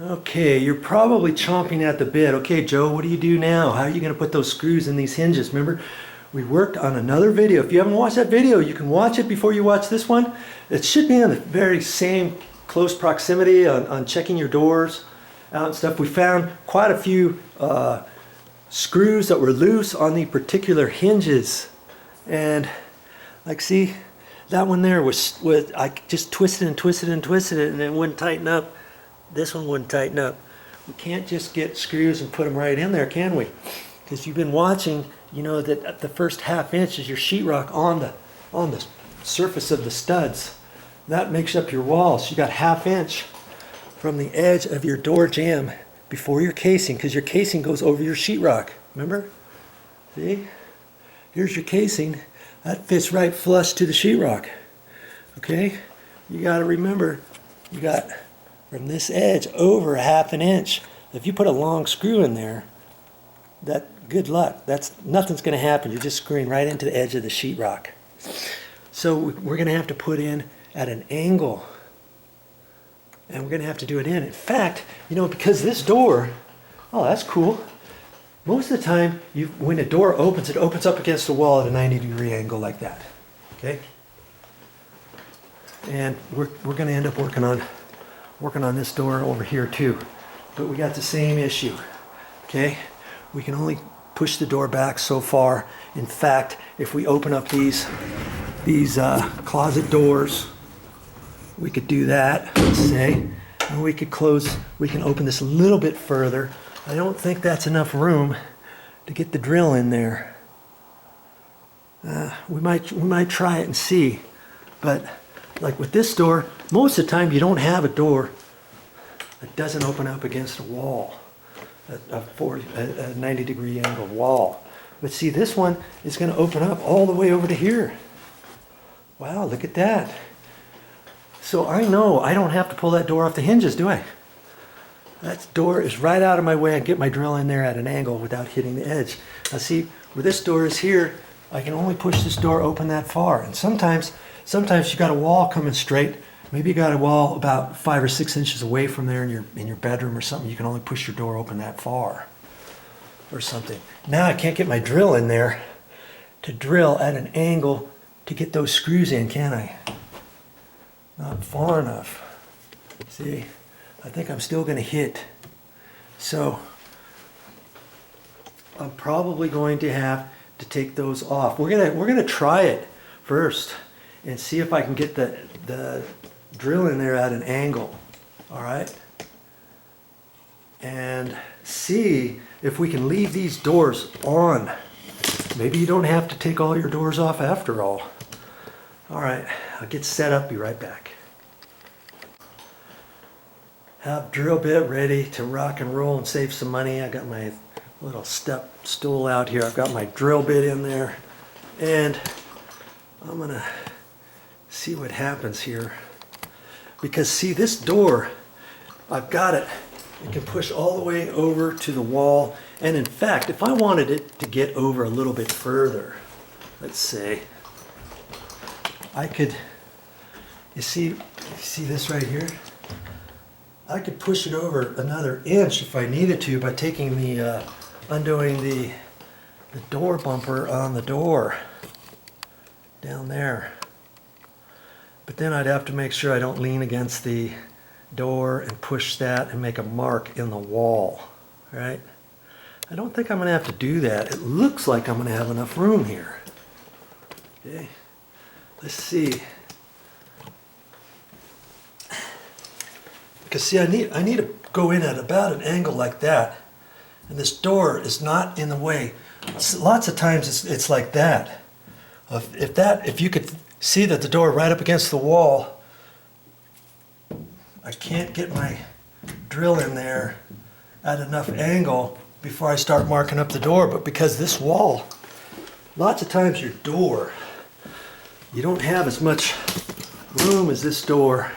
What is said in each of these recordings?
Okay, you're probably chomping at the bit. Okay, Joe, what do you do now? How are you going to put those screws in these hinges? Remember, we worked on another video. If you haven't watched that video, you can watch it before you watch this one. It should be in the very same close proximity on checking your doors out and stuff. We found quite a few screws that were loose on the particular hinges. And like, see, that one there was I just twisted and twisted and twisted it and it wouldn't tighten up. This one wouldn't tighten up. We can't just get screws and put them right in there, can we? Because you've been watching, you know that the first ½ inch is your sheetrock on the surface of the studs. That makes up your wall. So you got ½ inch from the edge of your door jamb before your casing, because your casing goes over your sheetrock. Remember? See? Here's your casing. That fits right flush to the sheetrock. Okay? You got to remember, you got from this edge over ½ inch. If you put a long screw in there, that good luck. Nothing's going to happen. You're just screwing right into the edge of the sheetrock. So we're going to have to put in at an angle, and we're going to have to do it in. In fact, you know, because this door, oh, that's cool. Most of the time, when a door opens, it opens up against the wall at a 90-degree angle like that. Okay, and we're going to end up working on this door over here too, but we got the same issue. Okay, we can only push the door back so far. In fact, if we open up these closet doors, we could do that, let's say, and we can open this a little bit further. I don't think that's enough room to get the drill in there. We might try it and see, but like with this door, most of the time you don't have a door that doesn't open up against a wall, a 90-degree angle wall. But see, this one is going to open up all the way over to here. Wow, look at that. So I know I don't have to pull that door off the hinges, do I? That door is right out of my way. I get my drill in there at an angle without hitting the edge. Now see, where this door is here, I can only push this door open that far. And sometimes you got a wall coming straight. Maybe you got a wall about 5 or 6 inches away from there in your bedroom or something. You can only push your door open that far or something. Now I can't get my drill in there to drill at an angle to get those screws in, can I? Not far enough. See, I think I'm still going to hit. So I'm probably going to have to take those off. We're gonna try it first and see if I can get the drill in there at an angle. All right, and see if we can leave these doors on. Maybe you don't have to take all your doors off after all. All right, I'll get set up, be right back. Have drill bit ready to rock and roll and save some money. I got my little step stool out here. I've got my drill bit in there, and I'm gonna see what happens here. Because see, this door, I've got it. It can push all the way over to the wall. And in fact, if I wanted it to get over a little bit further, let's say, I could, you see this right here? I could push it over another inch if I needed to by taking undoing the door bumper on the door down there. But then I'd have to make sure I don't lean against the door and push that and make a mark in the wall, right? I don't think I'm going to have to do that. It looks like I'm going to have enough room here. Okay, let's see. Because see, I need to go in at about an angle like that, and this door is not in the way. Lots of times it's like that. If you could see that the door right up against the wall, I can't get my drill in there at enough angle before I start marking up the door. But because this wall, lots of times your door, you don't have as much room as this door.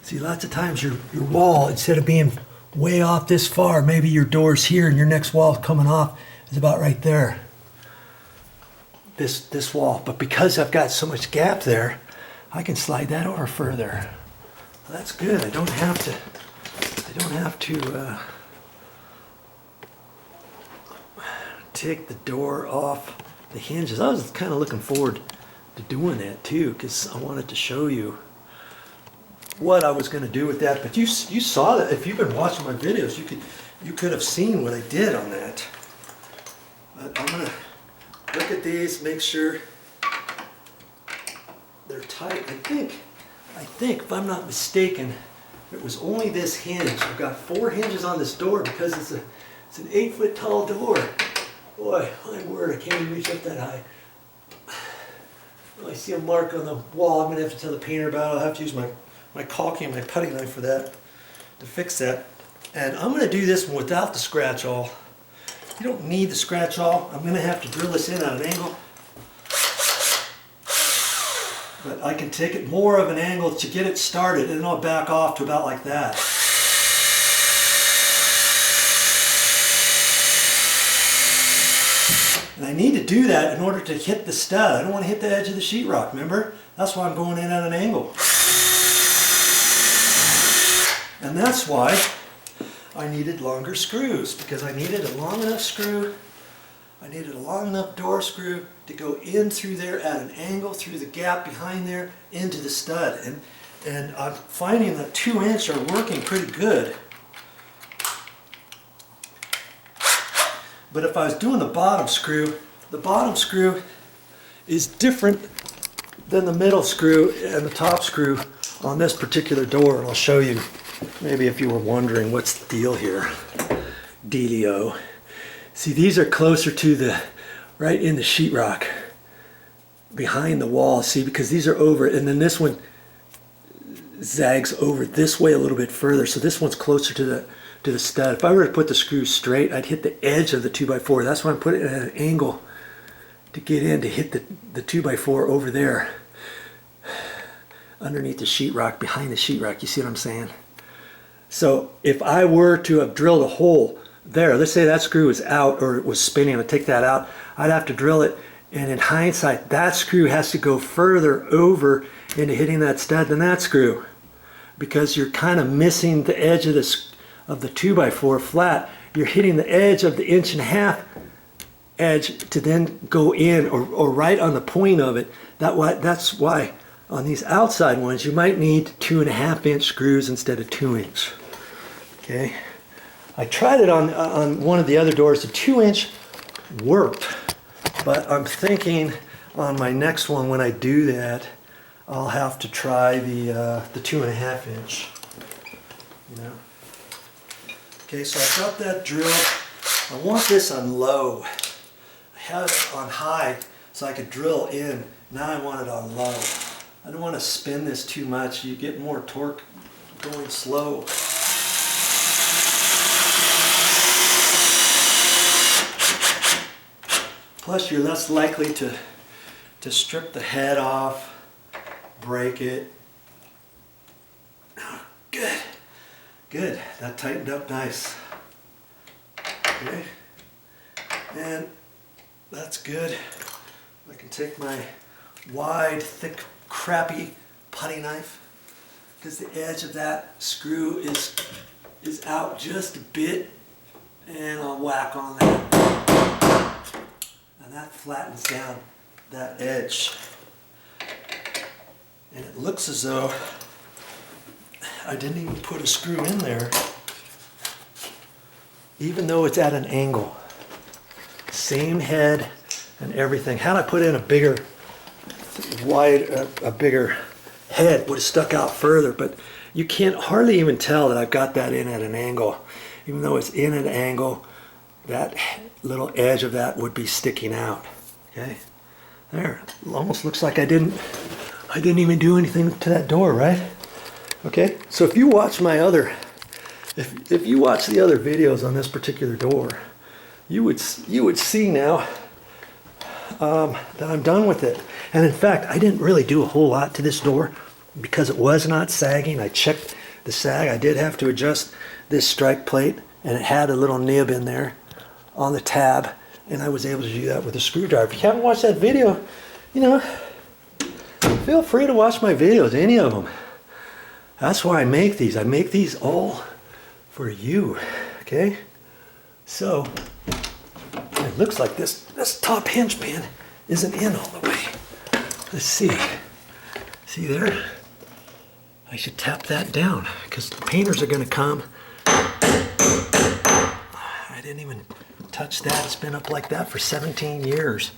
See, lots of times your wall, instead of being way off this far, maybe your door's here and your next wall coming off is about right there. This wall. But because I've got so much gap there, I can slide that over further. That's good. I don't have to take the door off the hinges. I was kind of looking forward to doing that too, because I wanted to show you what I was going to do with that. But you saw that. If you've been watching my videos, you could have seen what I did on that. But I'm going to look at these, make sure they're tight. I think if I'm not mistaken, it was only this hinge. I've got 4 hinges on this door because it's an 8-foot tall door. Boy, my word, I can't even reach up that high. Well, I see a mark on the wall. I'm going to have to tell the painter about it. I'll have to use my caulking and my putty knife for that, to fix that. And I'm going to do this one without the scratch awl. You don't need the scratch awl. I'm going to have to drill this in at an angle. But I can take it more of an angle to get it started, and then I'll back off to about like that. And I need to do that in order to hit the stud. I don't want to hit the edge of the sheetrock, remember? That's why I'm going in at an angle. And that's why I needed longer screws, because I needed a long enough screw, I needed a long enough door screw to go in through there at an angle through the gap behind there into the stud. And I'm finding that 2-inch are working pretty good. But if I was doing the bottom screw is different than the middle screw and the top screw on this particular door. And I'll show you, maybe if you were wondering what's the deal here. Dealio. See, these are closer to the, right in the sheetrock, behind the wall, see, because these are over, and then this one zags over this way a little bit further, so this one's closer to the stud. If I were to put the screw straight, I'd hit the edge of the 2x4. That's why I'm putting it at an angle to get in, to hit the 2x4 over there, underneath the sheetrock, behind the sheetrock. You see what I'm saying? So if I were to have drilled a hole there, let's say that screw was out or it was spinning, I'd take that out, I'd have to drill it, and in hindsight that screw has to go further over into hitting that stud than that screw, because you're kind of missing the edge of the 2x4 flat. You're hitting the edge of the 1.5 inch edge to then go in, or right on the point of it. That's why on these outside ones you might need 2.5 inch screws instead of 2-inch. Okay. I tried it on one of the other doors. The 2-inch worked, but I'm thinking on my next one, when I do that, I'll have to try the 2.5 inch. You know. Okay, so I've got that drilled. I want this on low. I had it on high so I could drill in. Now I want it on low. I don't want to spin this too much. You get more torque going slow. Plus, you're less likely to strip the head off, break it. Oh, good. Good. That tightened up nice. Okay. And that's good. I can take my wide, thick, crappy putty knife, because the edge of that screw is out just a bit, and I'll whack on that. And that flattens down that edge. And it looks as though I didn't even put a screw in there, even though it's at an angle. Same head and everything. Had I put in a bigger head, would have stuck out further, but you can't hardly even tell that I've got that in at an angle. Even though it's in an angle, that little edge of that would be sticking out. Okay, there. It almost looks like I didn't even do anything to that door, right? Okay, so if you watch my other, if you watch the other videos on this particular door, you would see now that I'm done with it. And in fact, I didn't really do a whole lot to this door because it was not sagging. I checked the sag. I did have to adjust this strike plate, and it had a little nib in there on the tab, and I was able to do that with a screwdriver. If you haven't watched that video, you know, feel free to watch my videos, any of them. That's why I make these. I make these all for you, okay? So, it looks like this top hinge pin isn't in all the way. Let's see. See there? I should tap that down because the painters are gonna come. I didn't even touch that. It's been up like that for 17 years.